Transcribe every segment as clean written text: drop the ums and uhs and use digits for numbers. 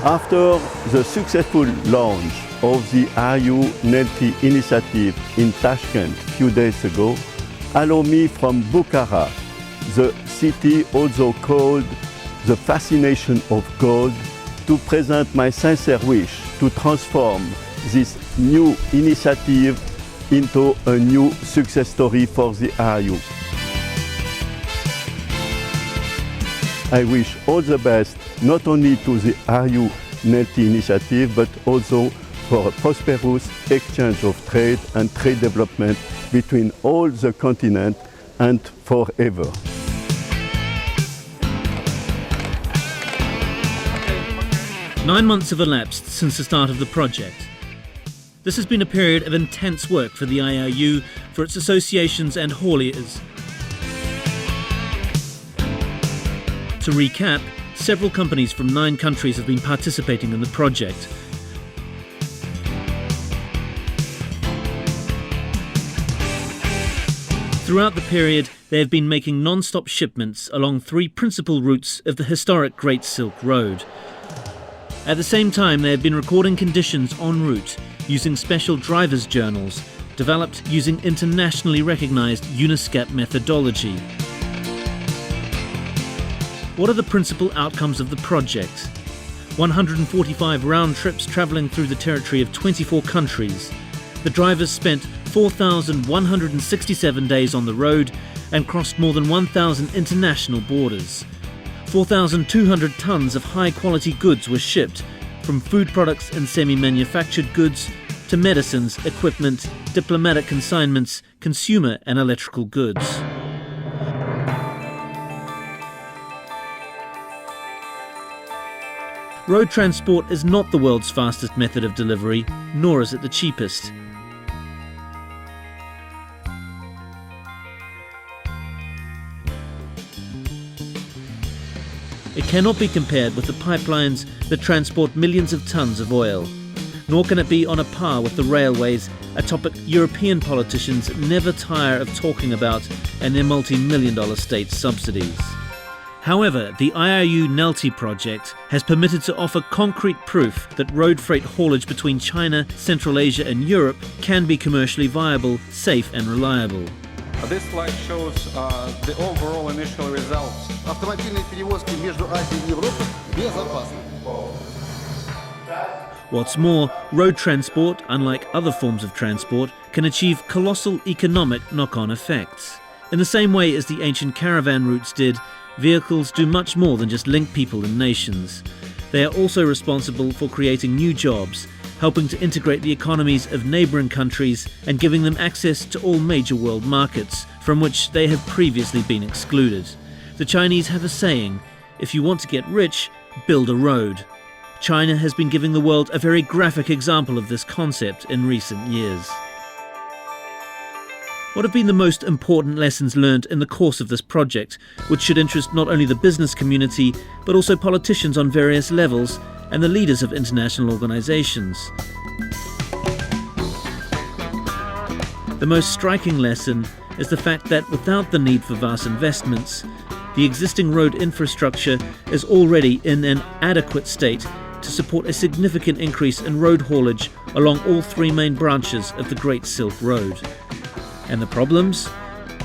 After the successful launch of the NELTI initiative in Tashkent a few days ago, allow me from Bukhara, the city also called the fascination of gold, to present my sincere wish to transform this new initiative into a new success story for the RU. I wish all the best not only to the RU NELTI initiative, but also for a prosperous exchange of trade and trade development between all the continent and forever. Nine months have elapsed since the start of the project. This has been a period of intense work for the IRU, for its associations and hauliers. To recap, several companies from 9 countries have been participating in the project. Throughout the period, they have been making non-stop shipments along 3 principal routes of the historic Great Silk Road. At the same time, they have been recording conditions en route using special driver's journals developed using internationally recognized UNISCAP methodology. What are the principal outcomes of the project? 145 round trips travelling through the territory of 24 countries. The drivers spent 4,167 days on the road and crossed more than 1,000 international borders. 4,200 tons of high-quality goods were shipped, from food products and semi-manufactured goods to medicines, equipment, diplomatic consignments, consumer and electrical goods. Road transport is not the world's fastest method of delivery, nor is it the cheapest. It cannot be compared with the pipelines that transport millions of tons of oil, nor can it be on a par with the railways, a topic European politicians never tire of talking about, and their multi-million-dollar state subsidies. However, the IRU NELTI project has permitted to offer concrete proof that road freight haulage between China, Central Asia and Europe can be commercially viable, safe and reliable. This slide shows the overall initial results. Автомобильные перевозки между Азией и Европой безопасны. What's more, road transport, unlike other forms of transport, can achieve colossal economic knock-on effects. In the same way as the ancient caravan routes did, vehicles do much more than just link people and nations. They are also responsible for creating new jobs, helping to integrate the economies of neighbouring countries and giving them access to all major world markets, from which they have previously been excluded. The Chinese have a saying, if you want to get rich, build a road. China has been giving the world a very graphic example of this concept in recent years. What have been the most important lessons learned in the course of this project, which should interest not only the business community, but also politicians on various levels and the leaders of international organizations? The most striking lesson is the fact that without the need for vast investments, the existing road infrastructure is already in an adequate state to support a significant increase in road haulage along all 3 main branches of the Great Silk Road. And the problems?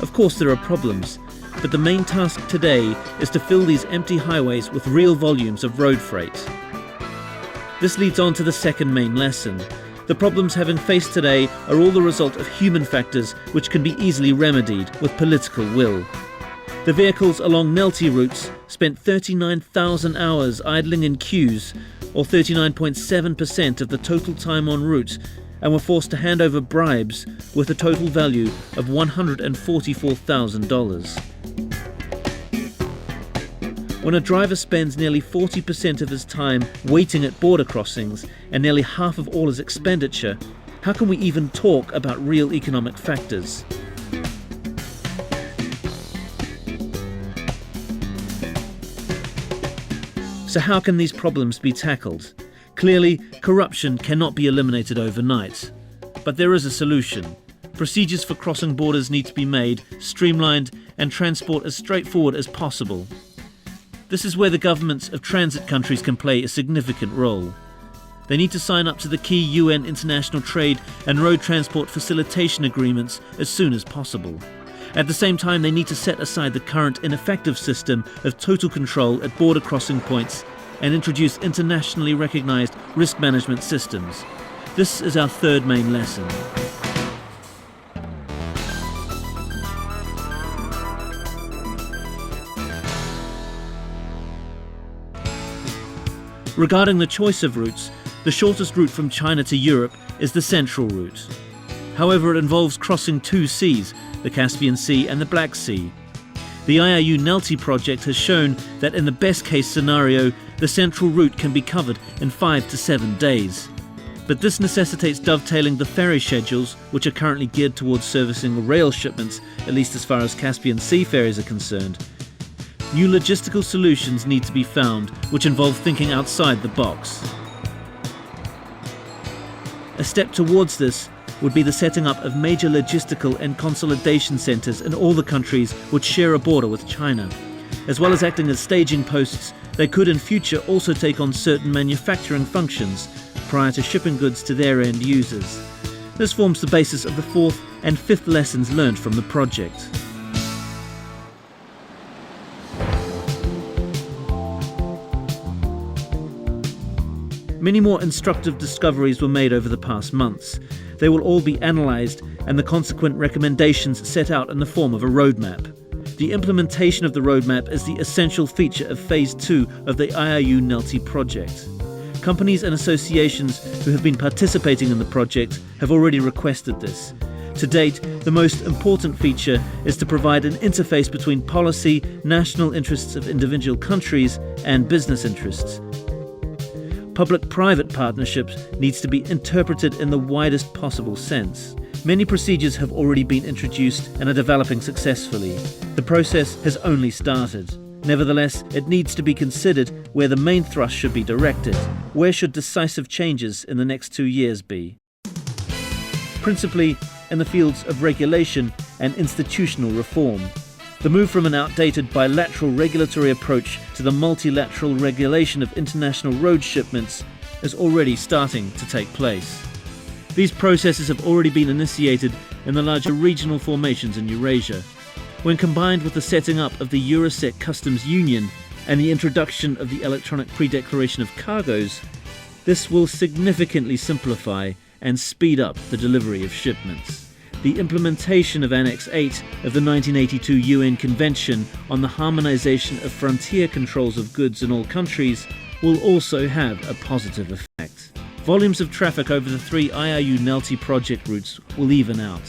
Of course there are problems, but the main task today is to fill these empty highways with real volumes of road freight. This leads on to the second main lesson. The problems having faced today are all the result of human factors which can be easily remedied with political will. The vehicles along NELTI routes spent 39,000 hours idling in queues, or 39.7% of the total time en route, and were forced to hand over bribes with a total value of $144,000. When a driver spends nearly 40% of his time waiting at border crossings and nearly half of all his expenditure, how can we even talk about real economic factors? So how can these problems be tackled? Clearly, corruption cannot be eliminated overnight. But there is a solution. Procedures for crossing borders need to be made, streamlined, and transport as straightforward as possible. This is where the governments of transit countries can play a significant role. They need to sign up to the key UN international trade and road transport facilitation agreements as soon as possible. At the same time, they need to set aside the current ineffective system of total control at border crossing points and introduce internationally recognized risk management systems. This is our third main lesson. Regarding the choice of routes, the shortest route from China to Europe is the Central Route. However, it involves crossing two seas, the Caspian Sea and the Black Sea. The IRU NELTI project has shown that in the best-case scenario, the Central Route can be covered in 5 to 7 days. But this necessitates dovetailing the ferry schedules, which are currently geared towards servicing rail shipments, at least as far as Caspian Sea ferries are concerned. New logistical solutions need to be found, which involve thinking outside the box. A step towards this would be the setting up of major logistical and consolidation centres in all the countries which share a border with China. As well as acting as staging posts, they could in future also take on certain manufacturing functions prior to shipping goods to their end users. This forms the basis of the fourth and fifth lessons learned from the project. Many more instructive discoveries were made over the past months. They will all be analysed and the consequent recommendations set out in the form of a roadmap. The implementation of the roadmap is the essential feature of Phase 2 of the IRU NELTI project. Companies and associations who have been participating in the project have already requested this. To date, the most important feature is to provide an interface between policy, national interests of individual countries, and business interests. Public-private partnerships needs to be interpreted in the widest possible sense. Many procedures have already been introduced and are developing successfully. The process has only started. Nevertheless, it needs to be considered where the main thrust should be directed. Where should decisive changes in the next 2 years be? Principally in the fields of regulation and institutional reform. The move from an outdated bilateral regulatory approach to the multilateral regulation of international road shipments is already starting to take place. These processes have already been initiated in the larger regional formations in Eurasia. When combined with the setting up of the Eurasian Customs Union and the introduction of the electronic pre-declaration of cargoes, this will significantly simplify and speed up the delivery of shipments. The implementation of Annex 8 of the 1982 UN Convention on the Harmonization of Frontier Controls of Goods in all countries will also have a positive effect. Volumes of traffic over the 3 IRU NELTI project routes will even out.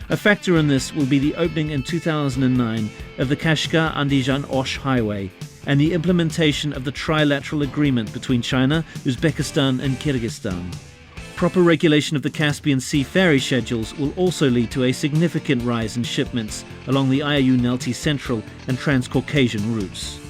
A factor in this will be the opening in 2009 of the Kashgar-Andijan-Osh Highway and the implementation of the trilateral agreement between China, Uzbekistan and Kyrgyzstan. Proper regulation of the Caspian Sea ferry schedules will also lead to a significant rise in shipments along the IRU NELTI Central and Trans-Caucasian routes.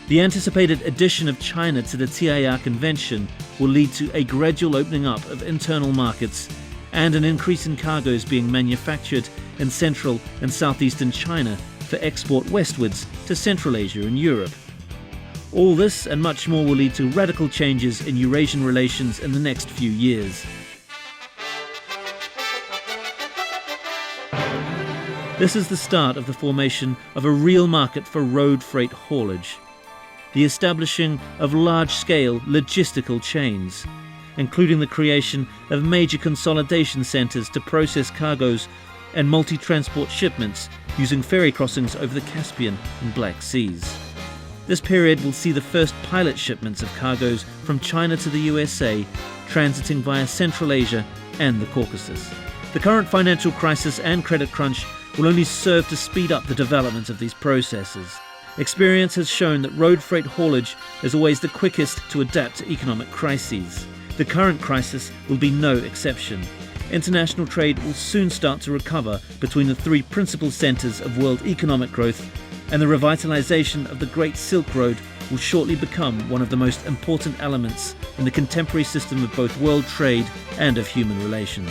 The anticipated addition of China to the TIR Convention will lead to a gradual opening up of internal markets and an increase in cargoes being manufactured in central and southeastern China for export westwards to Central Asia and Europe. All this and much more will lead to radical changes in Eurasian relations in the next few years. This is the start of the formation of a real market for road freight haulage, the establishing of large-scale logistical chains, including the creation of major consolidation centres to process cargoes and multi-transport shipments using ferry crossings over the Caspian and Black Seas. This period will see the first pilot shipments of cargoes from China to the USA, transiting via Central Asia and the Caucasus. The current financial crisis and credit crunch will only serve to speed up the development of these processes. Experience has shown that road freight haulage is always the quickest to adapt to economic crises. The current crisis will be no exception. International trade will soon start to recover between the 3 principal centres of world economic growth, and the revitalization of the Great Silk Road will shortly become one of the most important elements in the contemporary system of both world trade and of human relations.